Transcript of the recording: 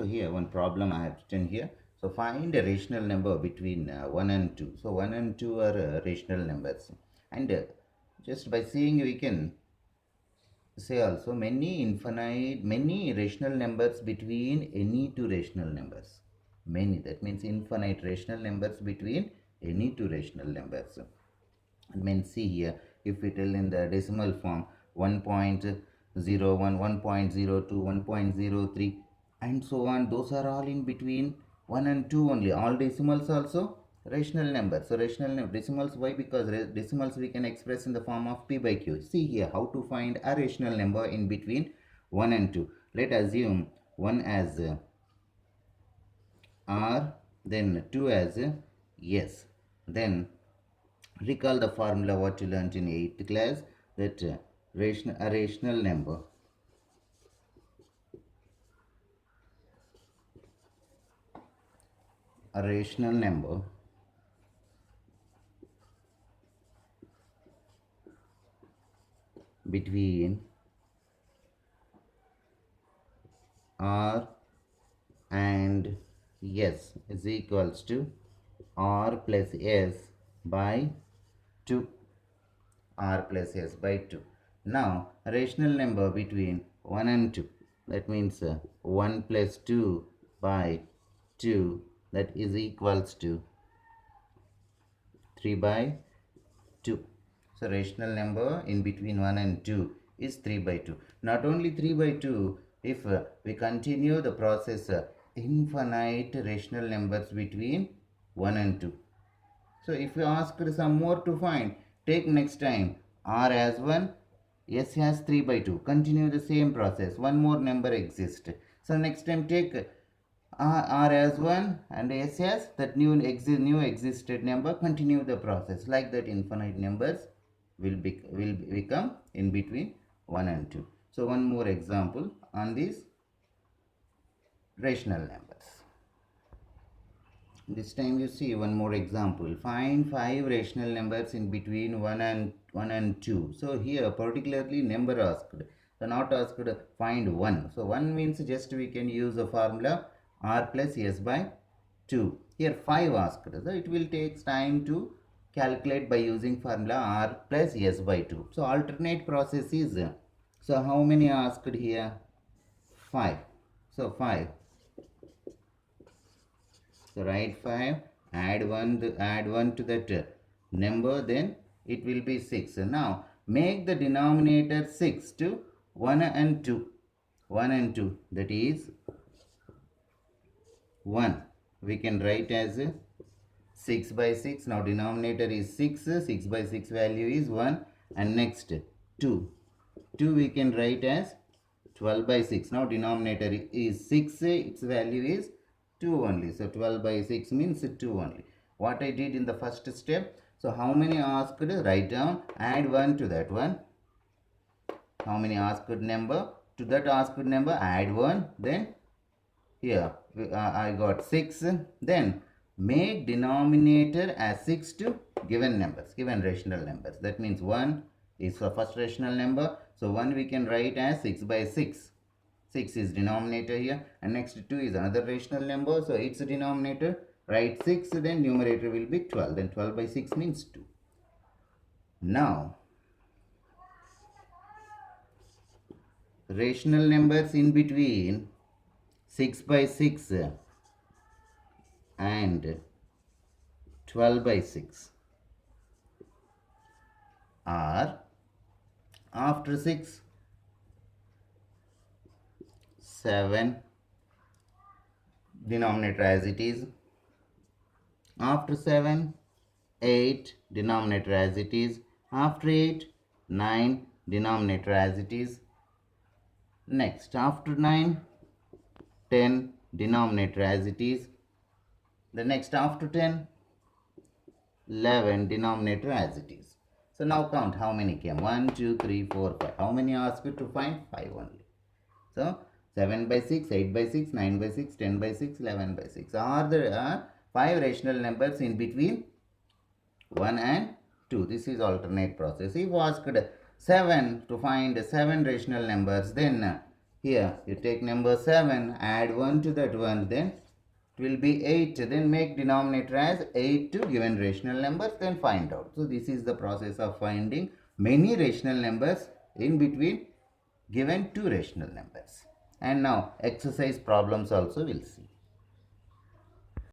So here one problem I have written here. So find a rational number between 1 and 2. So 1 and 2 are rational numbers, and just by seeing we can say also many rational numbers between any two rational numbers. Many, that means infinite rational numbers between any two rational numbers. I mean, see here, if we tell in the decimal form 1.01, 1.02, 1.03, and so on, those are all in between 1 and 2 only. All decimals also rational numbers. So rational decimals, why? Because decimals we can express in the form of p by q. See here how to find a rational number in between 1 and 2. Let assume 1 as r, then 2 as s. Then recall the formula what you learnt in 8th class, that a rational number between r and s is equals to r plus s by 2. R plus s by 2. Now a rational number between 1 and 2, that means 1 plus 2 by 2, that is equals to 3 by 2. So rational number in between 1 and 2 is 3 by 2. Not only 3 by 2, if we continue the process, infinite rational numbers between 1 and 2. So if you ask some more to find, take next time r as 1, s has 3 by 2. Continue the same process. One more number exists. So next time take r as 1 and s as that new existed number. Continue the process. Like that infinite numbers will become in between 1 and 2. So one more example on these rational numbers. This time you see one more example. Find 5 rational numbers in between 1 and 2. So here particularly number asked. So not asked find 1. So 1 means just we can use the formula r plus s by 2. Here 5 asked. So it will take time to calculate by using formula r plus s by 2. So alternate process is, so how many asked here? 5. So 5. So write 5, add 1 to that number, then it will be 6. Now make the denominator 6 to 1 and 2. 1 and 2, that is 1. We can write as 6 by 6. Now denominator is 6. 6 by 6 value is 1. And next 2. 2 we can write as 12 by 6. Now denominator is 6. Its value is 2 only. So 12 by 6 means 2 only. What I did in the first step. So how many asked? Write down. Add 1 to that one. How many asked number? To that asked number add 1. Then here I got 6. Then make denominator as 6 to given numbers, given rational numbers. That means 1 is for first rational number. So 1 we can write as 6 by 6. 6 is denominator here, and next 2 is another rational number. So its denominator, write 6, then numerator will be 12. Then 12 by 6 means 2. Now rational numbers in between 6 by 6 and 12 by 6 are, after 6, 7, denominator as it is. After 7, 8, denominator as it is. After 8, 9, denominator as it is. Next, after 9, 10, denominator as it is. The next after 10, 11, denominator as it is. So now count how many came. 1, 2, 3, 4, 5. How many asked to find? 5 only. So 7 by 6, 8 by 6, 9 by 6, 10 by 6, 11 by 6. Are there 5 rational numbers in between 1 and 2. This is alternate process. If asked 7 to find 7 rational numbers, then Here you take number 7, add 1 to that 1, then it will be 8. Then make denominator as 8 to given rational numbers, then find out. So this is the process of finding many rational numbers in between given two rational numbers. And now exercise problems also we'll see.